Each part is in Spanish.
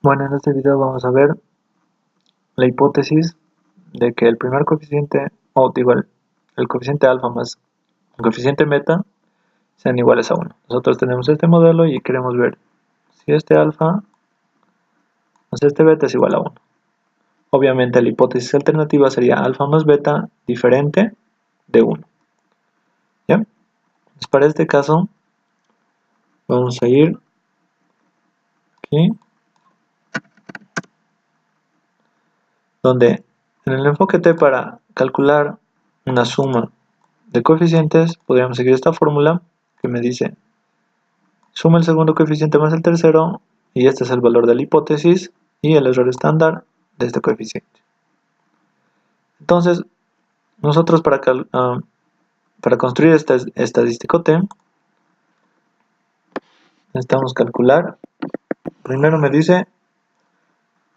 Bueno, en este video vamos a ver la hipótesis de que el primer coeficiente, o digo, el coeficiente alfa más el coeficiente beta sean iguales a 1. Nosotros tenemos este modelo y queremos ver si este alfa más este beta es igual a 1. Obviamente la hipótesis alternativa sería alfa más beta diferente de 1. ¿Ya? Entonces para este caso vamos a ir aquí, donde en el enfoque T para calcular una suma de coeficientes podríamos seguir esta fórmula que me dice suma el segundo coeficiente más el tercero y este es el valor de la hipótesis y el error estándar de este coeficiente. Entonces nosotros para construir este estadístico T necesitamos calcular. Primero me dice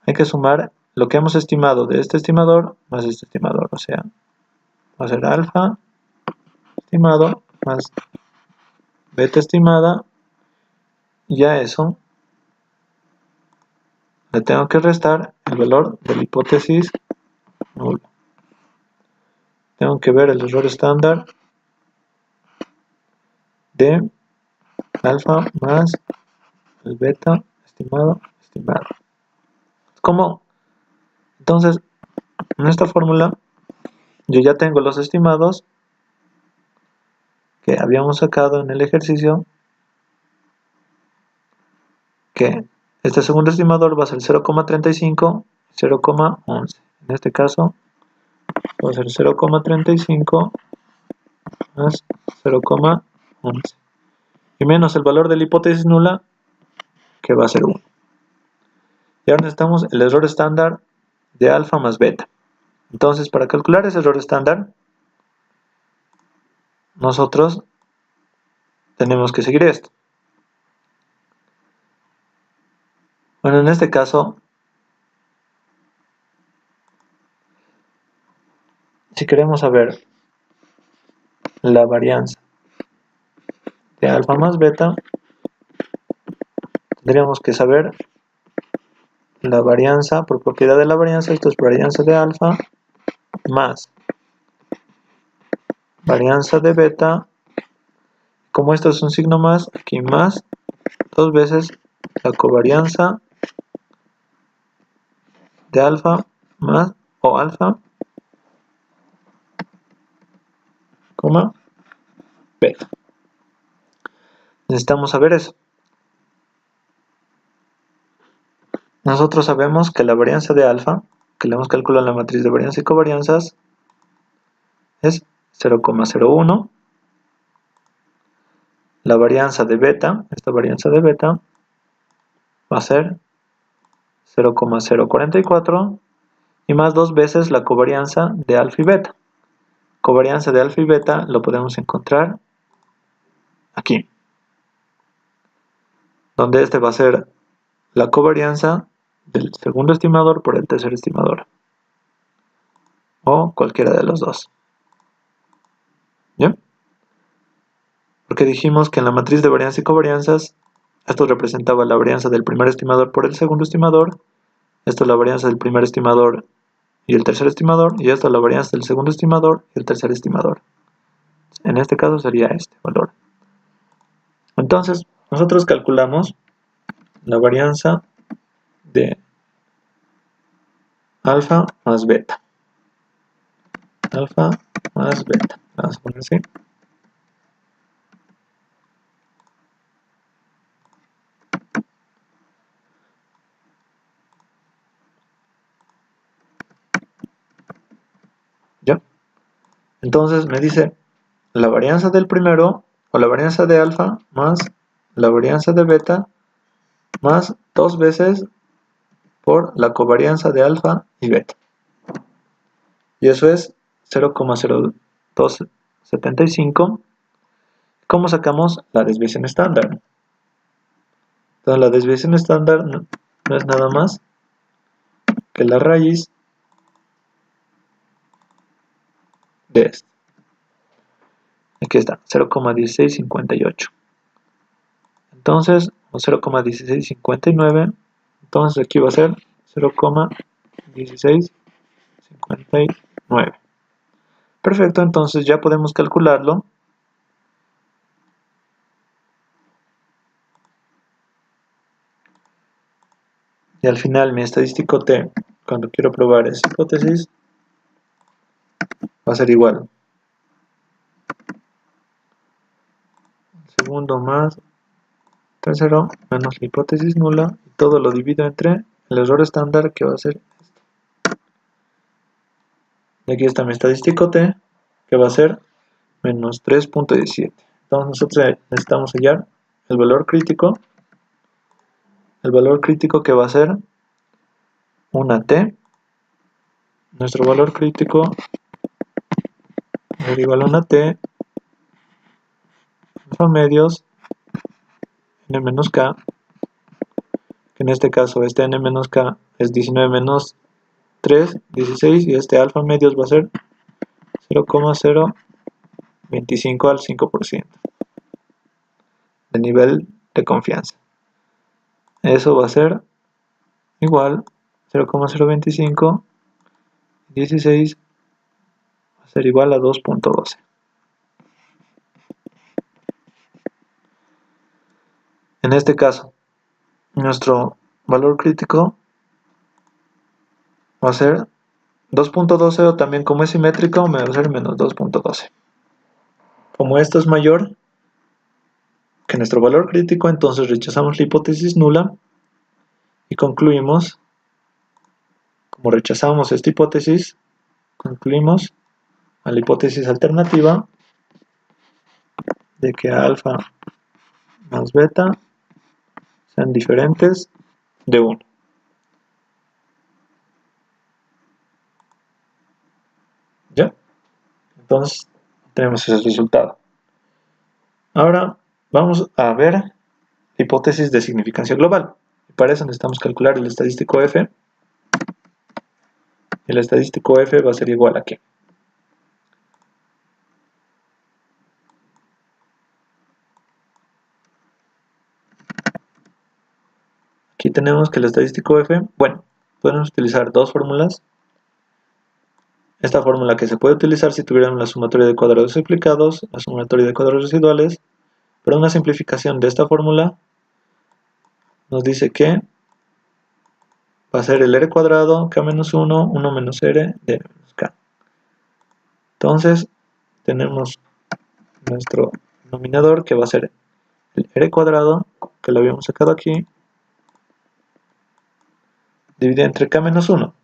hay que sumar lo que hemos estimado de este estimador más este estimador, o sea, va a ser alfa estimado más beta estimada, y a eso le tengo que restar el valor de la hipótesis nula. Tengo que ver el error estándar de alfa más el beta estimado. ¿Cómo? Entonces, en esta fórmula yo ya tengo los estimados que habíamos sacado en el ejercicio, que este segundo estimador va a ser 0,35 y 0,11. En este caso va a ser 0,35 más 0,11 y menos el valor de la hipótesis nula, que va a ser 1. Y ahora necesitamos el error estándar de alfa más beta. Entonces, para calcular ese error estándar, nosotros tenemos que seguir esto. Bueno, en este caso, si queremos saber la varianza de alfa más beta, tendríamos que saber la varianza, por propiedad de la varianza, esto es varianza de alfa más varianza de beta. Como esto es un signo más, aquí más 2 veces la covarianza de alfa más o alfa, coma, beta. Necesitamos saber eso. Nosotros sabemos que la varianza de alfa, que le hemos calculado en la matriz de varianza y covarianzas, es 0,01. La varianza de beta, esta varianza de beta, va a ser 0,044 y más 2 veces la covarianza de alfa y beta. Covarianza de alfa y beta lo podemos encontrar aquí, donde este va a ser la covarianza del segundo estimador por el tercer estimador, o cualquiera de los dos. ¿Bien? Porque dijimos que en la matriz de varianza y covarianzas esto representaba la varianza del primer estimador por el segundo estimador, esto es la varianza del primer estimador y el tercer estimador, y esto es la varianza del segundo estimador y el tercer estimador. En este caso sería este valor. Entonces nosotros calculamos la varianza de alfa más beta. Alfa más beta. Vamos a poner así. ¿Ya? Entonces me dice la varianza del primero, o la varianza de alfa, más la varianza de beta, más 2 veces por la covarianza de alfa y beta. Y eso es 0,0275. ¿Cómo sacamos la desviación estándar? Entonces la desviación estándar no es nada más que la raíz de esto. Aquí está, 0,1658. Entonces, o 0,1659. Entonces aquí va a ser 0,1659. Perfecto, entonces ya podemos calcularlo. Y al final mi estadístico T, cuando quiero probar esa hipótesis, va a ser igual. Segundo más tercero menos la hipótesis nula. Y todo lo divido entre el error estándar, que va a ser esto. Y aquí está mi estadístico T, que va a ser menos 3.17. Entonces nosotros necesitamos hallar el valor crítico. El valor crítico que va a ser una T. Nuestro valor crítico es igual a una T alfa medios n menos k, que en este caso este n menos k es 19 menos 3, 16, y este alfa medios va a ser 0,025 al 5% de nivel de confianza. Eso va a ser igual 0,025, 16 va a ser igual a 2.12. En este caso, nuestro valor crítico va a ser 2.12, o también como es simétrico me va a ser menos 2.12. Como esto es mayor que nuestro valor crítico, entonces rechazamos la hipótesis nula y concluimos, como rechazamos esta hipótesis, concluimos a la hipótesis alternativa de que alfa más beta sean diferentes de 1. ¿Ya? Entonces tenemos ese resultado. Ahora vamos a ver la hipótesis de significancia global. Y para eso necesitamos calcular el estadístico F. El estadístico F va a ser igual a ¿qué? Aquí tenemos que el estadístico F, bueno, podemos utilizar dos fórmulas. Esta fórmula que se puede utilizar si tuviéramos la sumatoria de cuadrados explicados, la sumatoria de cuadrados residuales, pero una simplificación de esta fórmula nos dice que va a ser el r cuadrado, k menos 1, 1 menos r, de menos k. Entonces, tenemos nuestro denominador que va a ser el r cuadrado, que lo habíamos sacado aquí, dividido entre k menos 1.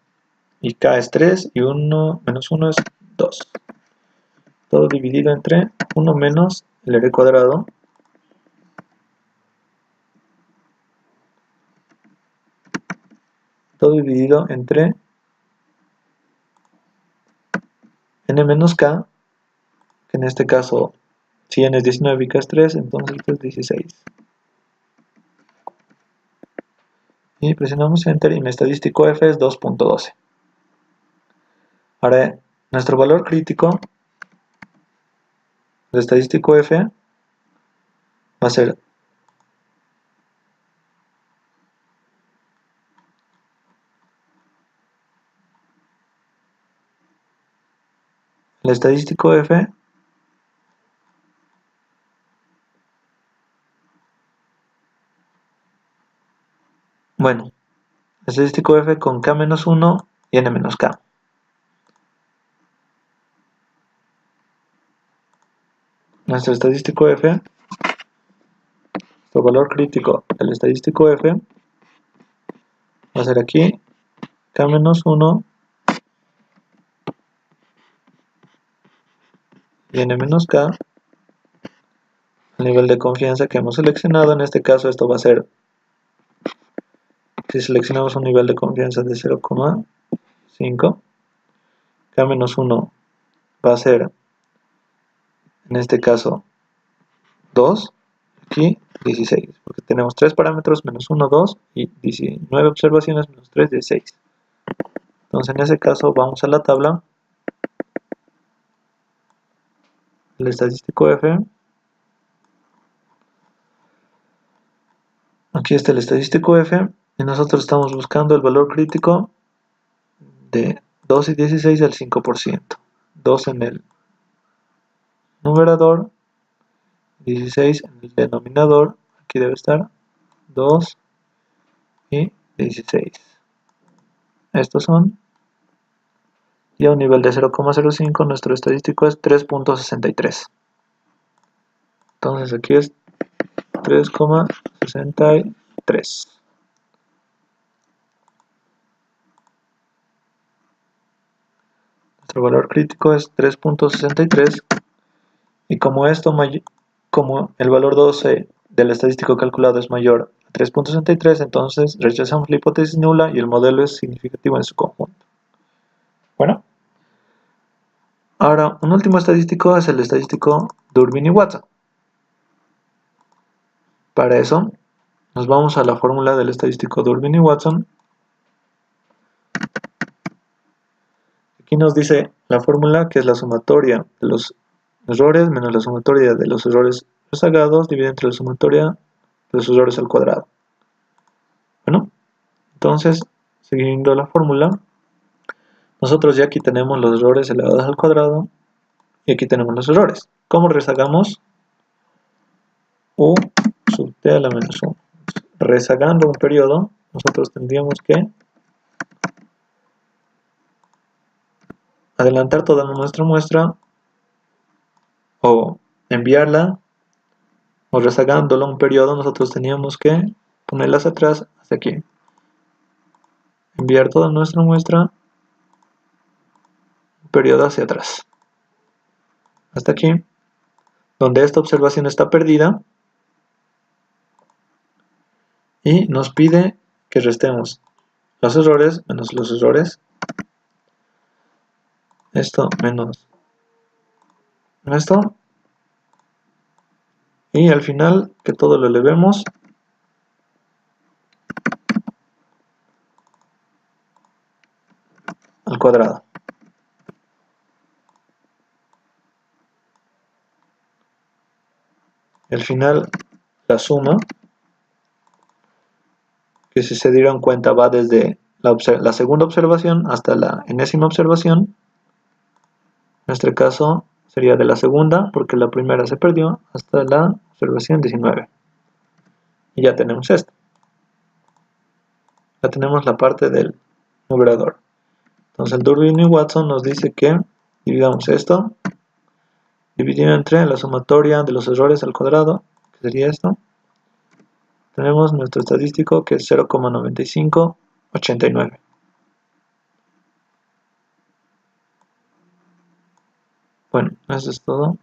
Y k es 3 y 1 menos 1 es 2. Todo dividido entre 1 menos el r cuadrado. Todo dividido entre n menos k, que en este caso, si n es 19 y k es 3, entonces esto es 16. Y presionamos Enter y mi estadístico F es 2.12. Ahora, nuestro valor crítico de estadístico F va a ser el estadístico F bueno, el estadístico F con k menos 1 y n menos k. Nuestro estadístico F, nuestro valor crítico del estadístico F va a ser aquí k menos 1 y n menos k, el nivel de confianza que hemos seleccionado. En este caso esto va a ser, si seleccionamos un nivel de confianza de 0,5, k menos 1 va a ser, en este caso, 2, aquí 16, porque tenemos 3 parámetros, menos 1, 2, y 19 observaciones, menos 3, 16. Entonces en ese caso vamos a la tabla, el estadístico F, aquí está el estadístico F, y nosotros estamos buscando el valor crítico de 2 y 16 del 5%. 2 en el numerador, 16 en el denominador, aquí debe estar 2 y 16. Estos son, y a un nivel de 0,05 nuestro estadístico es 3.63. Entonces aquí es 3,63. Nuestro valor crítico es 3.63 y como el valor 12 del estadístico calculado es mayor a 3.63, entonces rechazamos la hipótesis nula y el modelo es significativo en su conjunto. Bueno, ahora un último estadístico es el estadístico Durbin y Watson. Para eso nos vamos a la fórmula del estadístico Durbin y Watson. Aquí nos dice la fórmula, que es la sumatoria de los errores menos la sumatoria de los errores rezagados dividida entre la sumatoria de los errores al cuadrado. Bueno, entonces, siguiendo la fórmula, nosotros ya aquí tenemos los errores elevados al cuadrado y aquí tenemos los errores. ¿Cómo rezagamos? U sub t a la menos 1. Rezagando un periodo, nosotros tendríamos que adelantar toda nuestra muestra o enviarla, o rezagándola un periodo, nosotros teníamos que ponerlas atrás hasta aquí. Enviar toda nuestra muestra un periodo hacia atrás. Hasta aquí, donde esta observación está perdida y nos pide que restemos los errores menos los errores. Esto menos esto. Y al final que todo lo elevemos al cuadrado. Y al final la suma, que si se dieron cuenta va desde la segunda observación hasta la enésima observación. En nuestro caso sería de la segunda, porque la primera se perdió, hasta la observación 19. Y ya tenemos esto. Ya tenemos la parte del numerador. Entonces el Durbin y Watson nos dice que dividamos esto, dividido entre la sumatoria de los errores al cuadrado, que sería esto. Tenemos nuestro estadístico, que es 0,9589. Bueno, eso es todo.